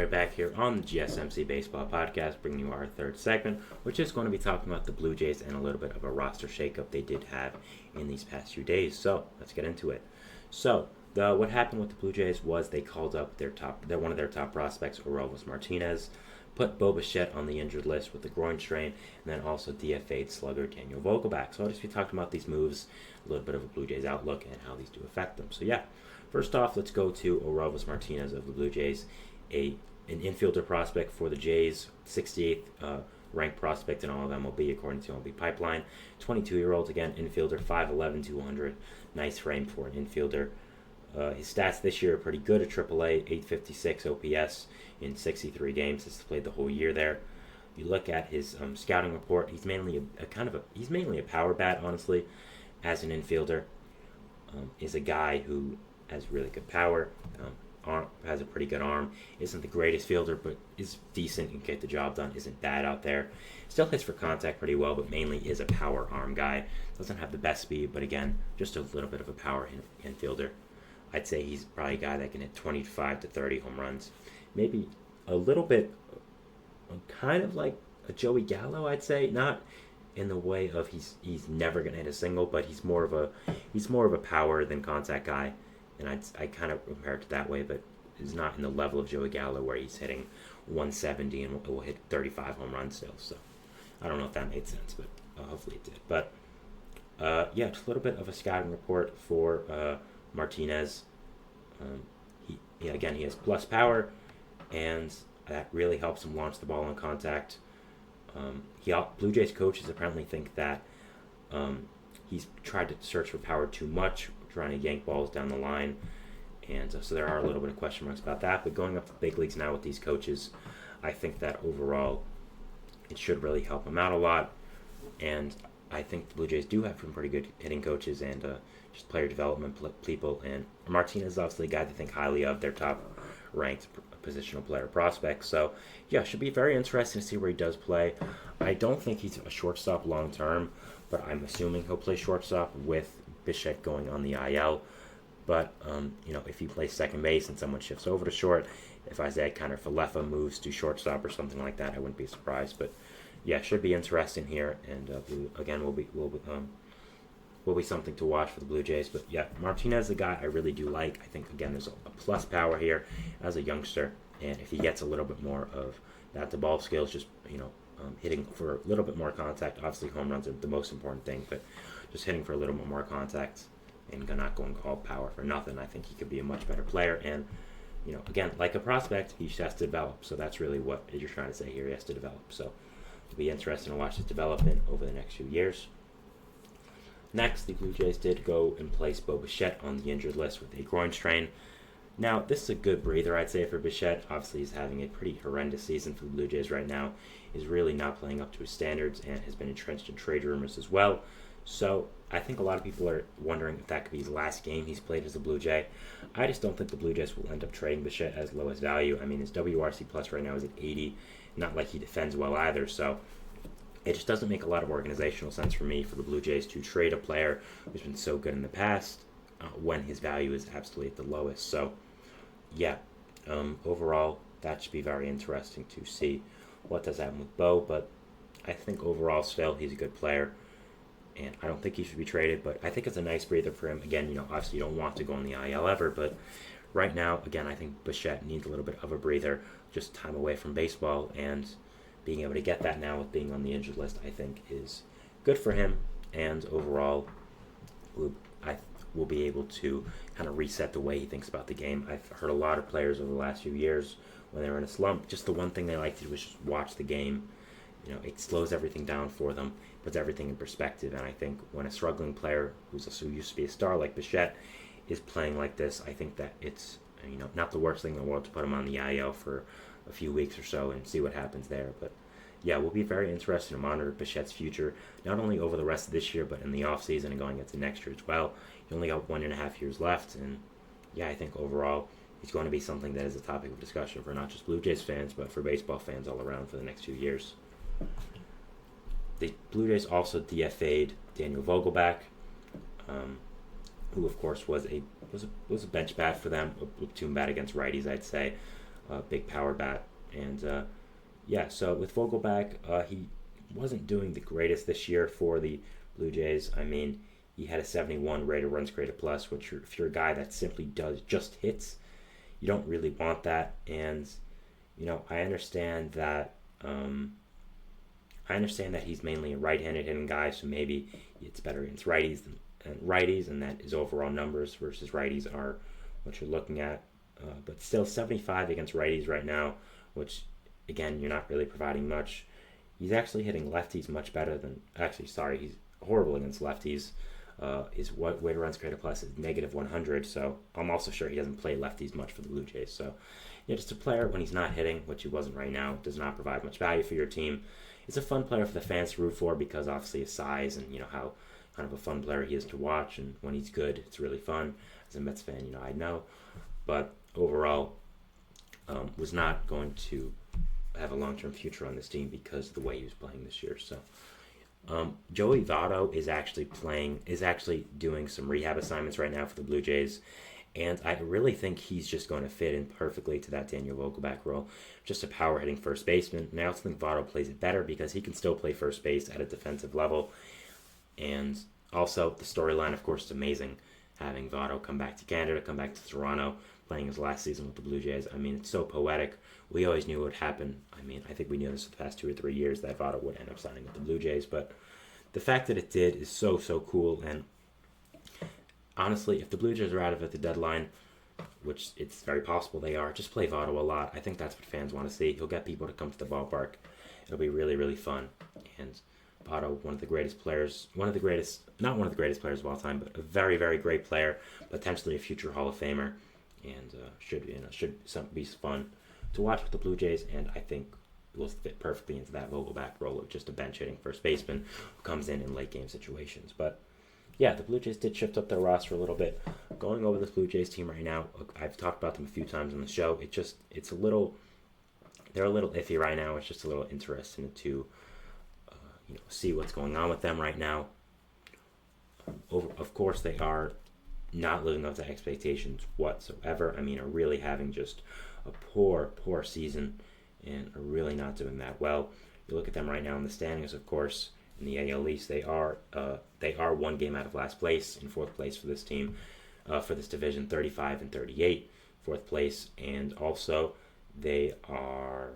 we're back here on the GSMC Baseball Podcast, bringing you our third segment, which is going to be talking about the Blue Jays and a little bit of a roster shakeup they did have in these past few days. So let's get into it. So what happened with the Blue Jays was they called up one of their top prospects, Orelvis Martinez, put Bo Bichette on the injured list with the groin strain, and then also DFA'd slugger Daniel Vogelbach. So I'll just be talking about these moves, a little bit of a Blue Jays outlook, and how these do affect them. So yeah, first off, let's go to Orelvis Martinez of the Blue Jays, an infielder prospect for the Jays, 68th ranked prospect in all of MLB according to MLB Pipeline. 22-year-old, again, infielder, 5'11", 200. Nice frame for an infielder. His stats this year are pretty good at AAA, 856 OPS in 63 games. He's played the whole year there. You look at his scouting report, he's mainly a power bat, honestly, as an infielder. Is a guy who has really good power, has a pretty good arm, isn't the greatest fielder, but is decent and get the job done, isn't bad out there. Still hits for contact pretty well, but mainly is a power arm guy. Doesn't have the best speed, but again, just a little bit of a power infielder. I'd say he's probably a guy that can hit 25 to 30 home runs. Maybe a little bit, kind of like a Joey Gallo, I'd say. Not in the way of he's never going to hit a single, but he's more of a power than contact guy. And I kind of compare it to that way, but is not in the level of Joey Gallo where he's hitting 170 and will hit 35 home runs still. So I don't know if that made sense, but hopefully it did. But yeah, just a little bit of a scouting report for Martinez. He has plus power, and that really helps him launch the ball on contact. Blue Jays coaches apparently think that he's tried to search for power too much, trying to yank balls down the line, and so there are a little bit of question marks about that. But going up to the big leagues now with these coaches, I think that overall it should really help him out a lot. And I think the Blue Jays do have some pretty good hitting coaches and just player development people. And Martinez is obviously a guy to think highly of, their top-ranked positional player prospect. So, yeah, should be very interesting to see where he does play. I don't think he's a shortstop long-term, but I'm assuming he'll play shortstop with Bichette going on the IL. But, if he plays second base and someone shifts over to short, if Isaiah Falefa moves to shortstop or something like that, I wouldn't be surprised. But, yeah, should be interesting here, and again, will be something to watch for the Blue Jays. But yeah, Martinez is a guy I really do like. I think again there's a plus power here as a youngster, and if he gets a little bit more of that, the ball skills, just hitting for a little bit more contact. Obviously, home runs are the most important thing, but just hitting for a little bit more contact and not going all power for nothing. I think he could be a much better player, and again, like a prospect, he just has to develop. So that's really what you're trying to say here. He has to develop. So it'll be interesting to watch his development over the next few years. Next, the Blue Jays did go and place Bo Bichette on the injured list with a groin strain. Now, this is a good breather, I'd say, for Bichette. Obviously, he's having a pretty horrendous season for the Blue Jays right now. He's really not playing up to his standards and has been entrenched in trade rumors as well. So, I think a lot of people are wondering if that could be his last game he's played as a Blue Jay. I just don't think the Blue Jays will end up trading Bichette as low as value. I mean, his WRC plus right now is at 80. Not like he defends well either, so it just doesn't make a lot of organizational sense for me for the Blue Jays to trade a player who's been so good in the past when his value is absolutely at the lowest. So, yeah, overall, that should be very interesting to see what does happen with Bo. But I think overall, still, he's a good player, and I don't think he should be traded. But I think it's a nice breather for him. Again, obviously you don't want to go on the IL ever, but right now, again, I think Bichette needs a little bit of a breather, just time away from baseball, and being able to get that now with being on the injured list, I think, is good for him. And overall, will be able to kind of reset the way he thinks about the game. I've heard a lot of players over the last few years, when they were in a slump, just the one thing they like to do is just watch the game. It slows everything down for them, puts everything in perspective. And I think when a struggling player who used to be a star like Bichette is playing like this, I think that it's not the worst thing in the world to put him on the IL for a few weeks or so and see what happens there. But yeah, we'll be very interested to monitor Bichette's future, not only over the rest of this year, but in the offseason and going into next year as well. He only got 1.5 years left, and yeah, I think overall he's going to be something that is a topic of discussion for not just Blue Jays fans, but for baseball fans all around for the next few years. The Blue Jays also DFA'd Daniel Vogelbach, who of course was a bench bat for them, a platoon bat against righties, I'd say. big power bat. And so with Vogelback, he wasn't doing the greatest this year for the Blue Jays. I mean, he had a 71 rated runs created plus, which if you're a guy that simply does just hits, you don't really want that. And I understand that. He's mainly a right-handed hitting guy, so maybe it's better against righties and that his overall numbers versus righties are what you're looking at. But still, 75 against righties right now, which again, you're not really providing much. He's actually hitting lefties much better than. He's horrible against lefties. His weighted runs created plus is negative 100, so I'm also sure he doesn't play lefties much for the Blue Jays. So, just a player when he's not hitting, which he wasn't right now, does not provide much value for your team. It's a fun player for the fans to root for because obviously his size and how kind of a fun player he is to watch, and when he's good, it's really fun. As a Mets fan, I know, but overall, was not going to have a long-term future on this team because of the way he was playing this year. So. Joey Votto is actually doing some rehab assignments right now for the Blue Jays, and I really think he's just going to fit in perfectly to that Daniel Vogelback role, just a power hitting first baseman. And I also think Votto plays it better because he can still play first base at a defensive level, and also the storyline, of course, is amazing. Having Votto come back to Canada, come back to Toronto, playing his last season with the Blue Jays. I mean, it's so poetic. We always knew it would happen. I mean, I think we knew this for the past 2 or 3 years that Votto would end up signing with the Blue Jays, but the fact that it did is so cool. And honestly, if the Blue Jays are out of it at the deadline, which it's very possible they are, just play Votto a lot. I think that's what fans want to see. He'll get people to come to the ballpark. It'll be really, really fun. And Votto, not one of the greatest players of all time, but a very, very great player, potentially a future Hall of Famer, and should be fun to watch with the Blue Jays, and I think will fit perfectly into that Vogelback role of just a bench hitting first baseman who comes in late game situations. But yeah, the Blue Jays did shift up their roster a little bit. Going over this Blue Jays team right now, I've talked about them a few times on the show. They're a little iffy right now. It's just a little interesting to see what's going on with them right now. Of course, they are not living up to expectations whatsoever. I mean, are really having just a poor season and are really not doing that well. You look at them right now in the standings, of course, in the AL East, they are 1 game out of last place, in 4th place for this team, for this division, 35 and 38, 4th place, and also they are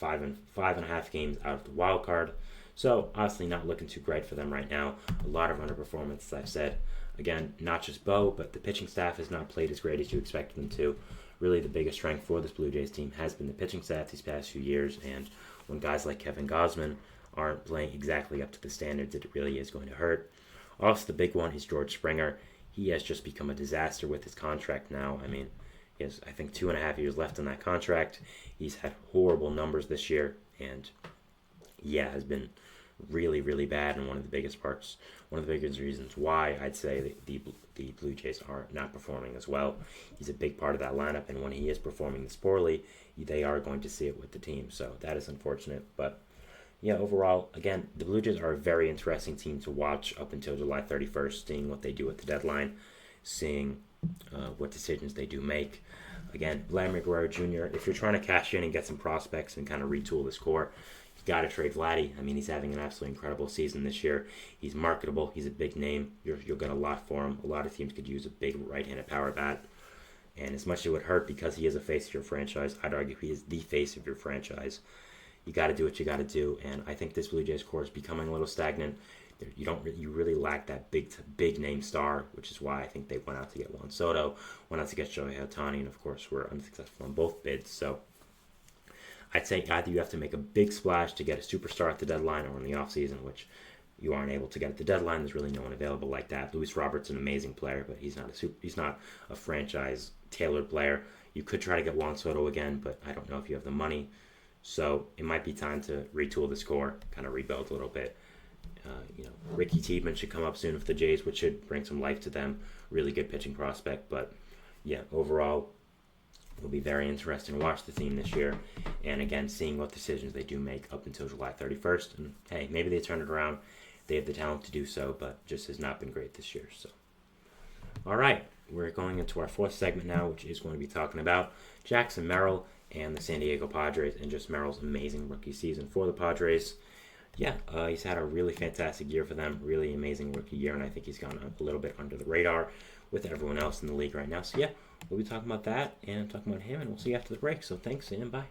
5.5 games out of the wild card. So obviously not looking too great for them right now. A lot of underperformance, as I've said. Again, not just Bo, but the pitching staff has not played as great as you expected them to. Really, the biggest strength for this Blue Jays team has been the pitching staff these past few years, and when guys like Kevin Gausman aren't playing exactly up to the standards, it really is going to hurt. Also, the big one is George Springer. He has just become a disaster with his contract now. I mean, he has, I think, 2.5 years left on that contract. He's had horrible numbers this year, and has been really, really bad, and one of the biggest reasons why I'd say the Blue Jays are not performing as well. He's a big part of that lineup, and when he is performing this poorly, they are going to see it with the team, so that is unfortunate. But overall, again, the Blue Jays are a very interesting team to watch up until July 31st, seeing what they do at the deadline, seeing what decisions they do make. Again, Vladimir Guerrero Jr., if you're trying to cash in and get some prospects and kind of retool this core, got to trade Vladdy. I mean, he's having an absolutely incredible season this year. He's marketable. He's a big name. You'll get a lot for him. A lot of teams could use a big right-handed power bat. And as much as it would hurt because he is a face of your franchise, I'd argue he is the face of your franchise. You got to do what you got to do. And I think this Blue Jays core is becoming a little stagnant. You really lack that big name star, which is why I think they went out to get Juan Soto, went out to get Shohei Ohtani, and of course were unsuccessful on both bids. So I'd say either you have to make a big splash to get a superstar at the deadline or in the offseason, which you aren't able to get at the deadline. There's really no one available like that. Luis Robert's an amazing player, but he's not a franchise tailored player. You could try to get Juan Soto again, but I don't know if you have the money. So it might be time to retool the core, kind of rebuild a little bit. Ricky Tiedemann should come up soon with the Jays, which should bring some life to them. Really good pitching prospect, but overall, it'll be very interesting to watch the team this year. And again, seeing what decisions they do make up until July 31st. And hey, maybe they turn it around. They have the talent to do so, but just has not been great this year. So, all right, we're going into our 4th segment now, which is going to be talking about Jackson Merrill and the San Diego Padres, and just Merrill's amazing rookie season for the Padres. Yeah, he's had a really fantastic year for them, really amazing rookie year, and I think he's gone a little bit under the radar with everyone else in the league right now. So yeah, we'll be talking about that and talking about him, and we'll see you after the break. So thanks and bye.